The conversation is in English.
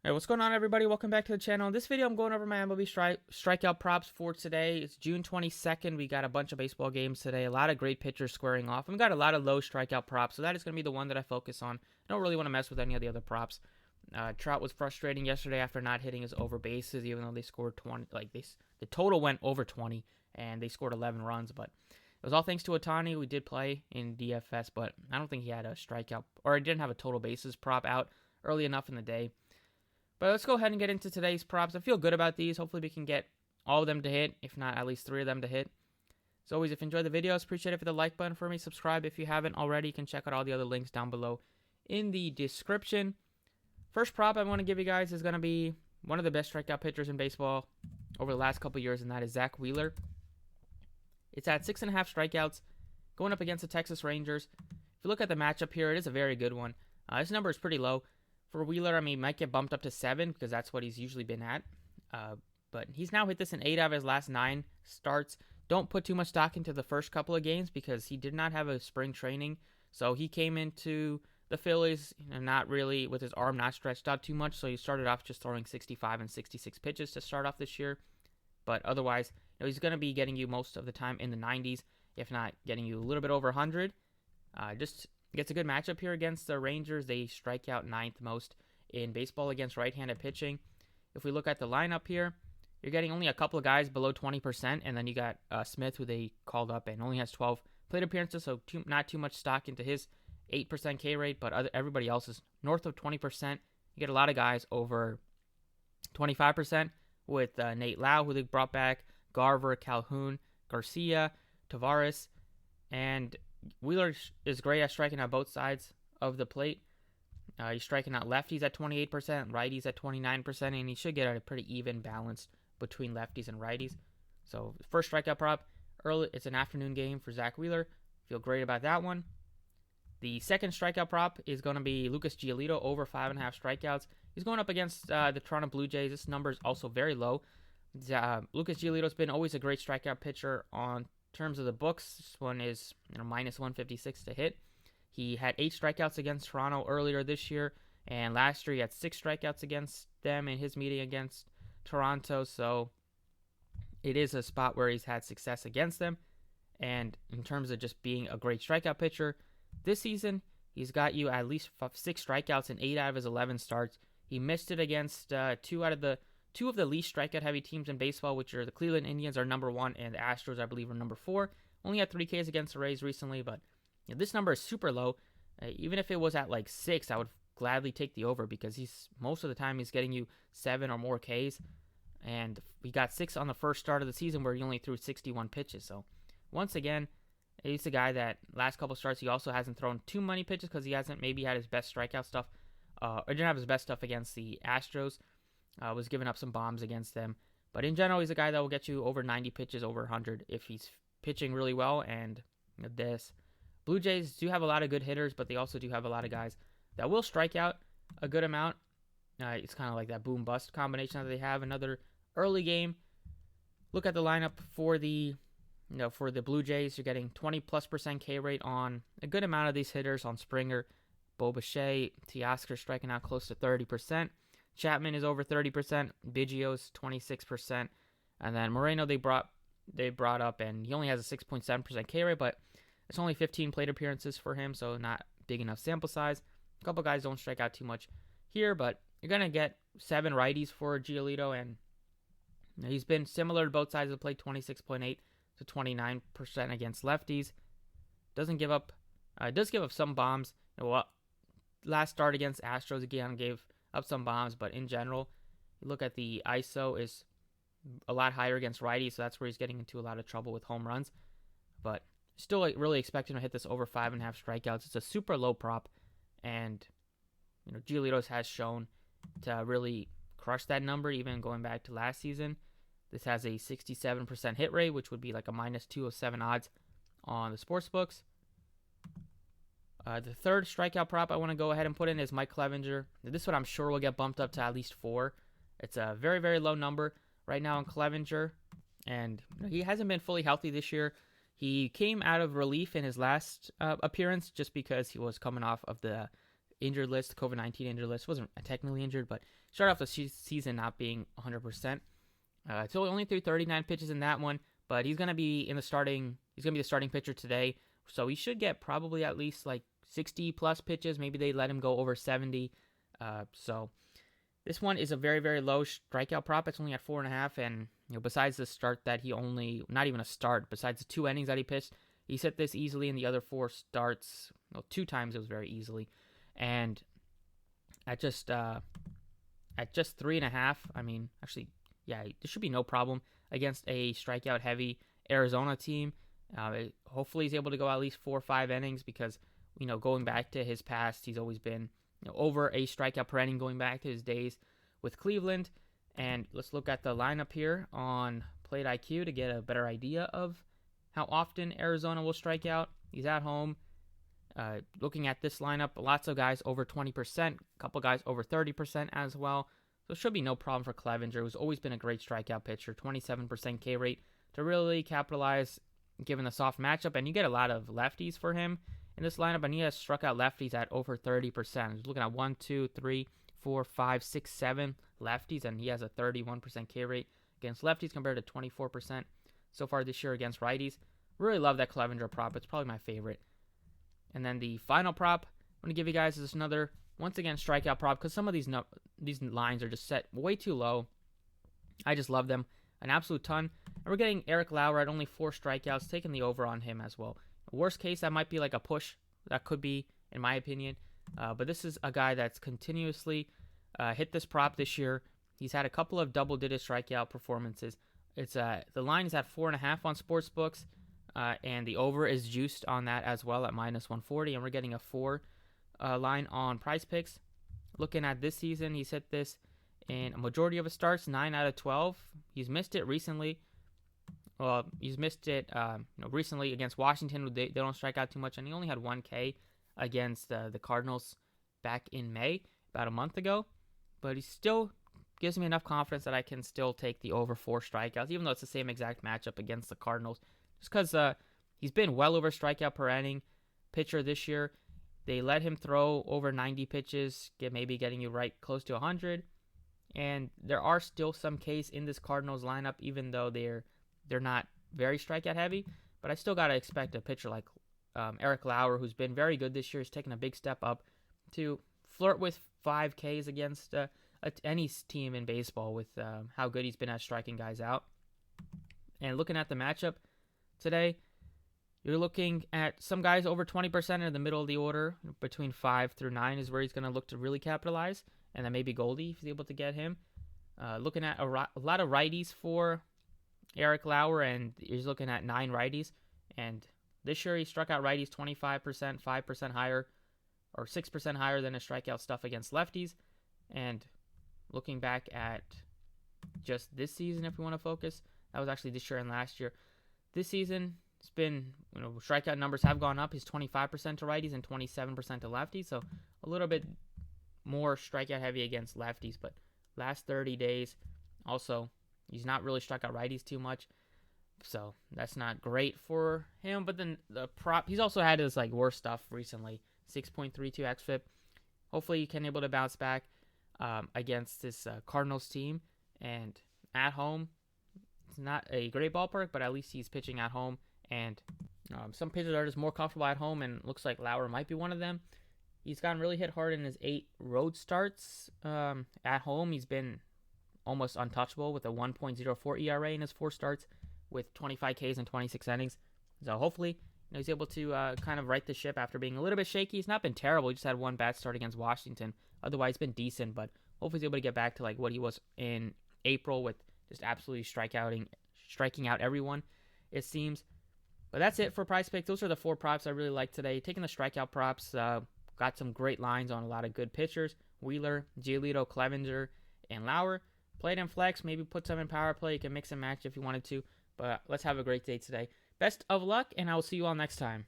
Hey, what's going on, everybody? Welcome back to the channel. In this video, I'm going over my MLB strikeout props for today. It's June 22nd. We got a bunch of baseball games today. A lot of great pitchers squaring off. We've got a lot of low strikeout props, so that is going to be the one that I focus on. I don't really want to mess with any of the other props. Trout was frustrating yesterday after not hitting his over bases, even though they scored 20. The total went over 20, and they scored 11 runs. But it was all thanks to Ohtani. We did play in DFS, but I don't think he had a strikeout, or he didn't have a total bases prop out early enough in the day. But let's go ahead and get into today's props. I feel good about these. Hopefully we can get all of them to hit, if not at least 3 of them to hit. As always, if you enjoyed the videos, appreciate it for the like button for me. Subscribe if you haven't already. You can check out all the other links down below in the description. First prop I want to give you guys is going to be one of the best strikeout pitchers in baseball over the last couple years, and that is Zack Wheeler. It's at 6.5 strikeouts going up against the Texas Rangers. If you look at the matchup here, it is a very good one. This number is pretty low. For Wheeler, I mean, might get bumped up to 7 because that's what he's usually been at. But he's now hit this in 8 out of his last 9 starts. Don't put too much stock into the first couple of games because he did not have a spring training. So he came into the Phillies not really with his arm not stretched out too much. So he started off just throwing 65 and 66 pitches to start off this year. But otherwise, he's going to be getting you most of the time in the 90s, if not getting you a little bit over 100. Just gets a good matchup here against the Rangers. They strike out 9th most in baseball against right-handed pitching. If we look at the lineup here, you're getting only a couple of guys below 20%, and then you got Smith, who they called up and only has 12 plate appearances, so not too much stock into his 8% K rate, but everybody else is north of 20%. You get a lot of guys over 25% with Nate Lau, who they brought back, Garver, Calhoun, Garcia, Tavares, and Wheeler is great at striking out both sides of the plate. He's striking out lefties at 28%, righties at 29%, and he should get a pretty even balance between lefties and righties. So first strikeout prop, early. It's an afternoon game for Zack Wheeler. Feel great about that one. The second strikeout prop is going to be Lucas Giolito over 5.5 strikeouts. He's going up against the Toronto Blue Jays. This number is also very low. Lucas Giolito's been always a great strikeout pitcher on terms of the books. This one is minus 156 to hit. He had 8 strikeouts against Toronto earlier this year, and last year he had 6 strikeouts against them in his meeting against Toronto. So it is a spot where he's had success against them. And in terms of just being a great strikeout pitcher, this season he's got you at least 6 strikeouts in 8 out of his 11 starts. He missed it against two of the least strikeout heavy teams in baseball, which are the Cleveland Indians are number 1 and the Astros, I believe, are number 4. Only had 3 Ks against the Rays recently, but this number is super low. Even if it was at like 6, I would gladly take the over because most of the time he's getting you 7 or more Ks, and he got 6 on the first start of the season where he only threw 61 pitches. So once again, he's a guy that last couple starts he also hasn't thrown too many pitches because he hasn't maybe had his best strikeout stuff, or didn't have his best stuff against the Astros. Was giving up some bombs against them. But in general, he's a guy that will get you over 90 pitches, over 100 if he's pitching really well. And this Blue Jays do have a lot of good hitters, but they also do have a lot of guys that will strike out a good amount. It's kind of like that boom-bust combination that they have. Another early game. Look at the lineup for the Blue Jays. You're getting 20+% K rate on a good amount of these hitters. On Springer, Bo Bichette, Teoscar striking out close to 30%. Chapman is over 30%, Biggio's 26%, and then Moreno they brought up, and he only has a 6.7% K rate, but it's only 15 plate appearances for him, so not big enough sample size. A couple guys don't strike out too much here, but you're gonna get 7 righties for Giolito, and he's been similar to both sides of the plate, 26.8 to 29% against lefties. Does give up some bombs. Last start against Astros again gave up some bombs, but in general, you look at the ISO is a lot higher against righties, so that's where he's getting into a lot of trouble with home runs. But still, really expect him to hit this over 5.5 strikeouts. It's a super low prop, and Giolito has shown to really crush that number, even going back to last season. This has a 67% hit rate, which would be like a minus 207 odds on the sports books. The third strikeout prop I want to go ahead and put in is Mike Clevinger. This one I'm sure will get bumped up to at least 4. It's a very, very low number right now on Clevinger, and he hasn't been fully healthy this year. He came out of relief in his last appearance just because he was coming off of the injured list, COVID-19 injured list. Wasn't technically injured, but started off the season not being 100%. So only threw 39 pitches in that one, but he's gonna be the starting pitcher today. So he should get probably at least like 60 plus pitches. Maybe they let him go over 70. So this one is a very, very low strikeout prop. It's only at 4.5. And besides the start that not even a start, besides the 2 innings that he pitched, he's hit this easily in the other 4 starts. 2 times it was very easily. And at just 3.5, I mean, actually, yeah, there should be no problem against a strikeout heavy Arizona team. Hopefully he's able to go at least 4 or 5 innings because, going back to his past, he's always been over a strikeout per inning going back to his days with Cleveland. And let's look at the lineup here on Plate IQ to get a better idea of how often Arizona will strike out. He's at home. Looking at this lineup, lots of guys over 20%, a couple guys over 30% as well. So it should be no problem for Clevenger, who's always been a great strikeout pitcher, 27% K rate, to really capitalize given the soft matchup. And you get a lot of lefties for him in this lineup, and he has struck out lefties at over 30%. He's looking at 1, 2, 3, 4, 5, 6, 7 lefties, and he has a 31% K rate against lefties compared to 24% so far this year against righties. Really love that Clevenger prop. It's probably my favorite. And then the final prop I'm going to give you guys is another, once again, strikeout prop, because some of these lines are just set way too low. I just love them an absolute ton. And we're getting Eric Lauer at only 4 strikeouts, taking the over on him as well. Worst case, that might be like a push. That could be, in my opinion. But this is a guy that's continuously hit this prop this year. He's had a couple of double-digit strikeout performances. It's the line is at 4.5 on sportsbooks. And the over is juiced on that as well at -140, and we're getting a 4 line on Prizepicks. Looking at this season, he's hit this in a majority of his starts, 9 out of 12. He's missed it recently. Well, he's missed it recently against Washington. They don't strike out too much, and he only had 1 K against the Cardinals back in May, about a month ago. But he still gives me enough confidence that I can still take the over 4 strikeouts, even though it's the same exact matchup against the Cardinals. Just because he's been well over strikeout per inning pitcher this year. They let him throw over 90 pitches, maybe getting you right close to 100. And there are still some Ks in this Cardinals lineup, even though they're not very strikeout heavy. But I still got to expect a pitcher like Eric Lauer, who's been very good this year, has taken a big step up to flirt with 5 Ks against any team in baseball with how good he's been at striking guys out. And looking at the matchup today, you're looking at some guys over 20% in the middle of the order. Between 5 through 9 is where he's going to look to really capitalize. And then maybe Goldie, if he's able to get him. Looking at a lot of righties for Eric Lauer, and he's looking at 9 righties. And this year he struck out righties 25%, 5% higher, or 6% higher than his strikeout stuff against lefties. And looking back at just this season, if we want to focus, that was actually this year and last year. This season, it's been, strikeout numbers have gone up. He's 25% to righties and 27% to lefties. So a little bit more strikeout heavy against lefties. But last 30 days, also, he's not really struck out righties too much. So that's not great for him. But then the prop, he's also had his worst stuff recently. 6.32 xFIP. Hopefully he can able to bounce back against this Cardinals team. And at home, it's not a great ballpark, but at least he's pitching at home. And some pitchers are just more comfortable at home, and looks like Lauer might be one of them. He's gotten really hit hard in his 8 road starts. At home, he's been almost untouchable with a 1.04 ERA in his 4 starts with 25 Ks and 26 innings. So hopefully he's able to kind of right the ship after being a little bit shaky. He's not been terrible. He just had 1 bad start against Washington. Otherwise, he's been decent, but hopefully he's able to get back to what he was in April with just absolutely striking out everyone, it seems. But that's it for Prizepicks. Those are the 4 props I really like today. Taking the strikeout props, got some great lines on a lot of good pitchers. Wheeler, Giolito, Clevenger, and Lauer. Played in flex, maybe put some in power play. You can mix and match if you wanted to. But let's have a great day today. Best of luck, and I will see you all next time.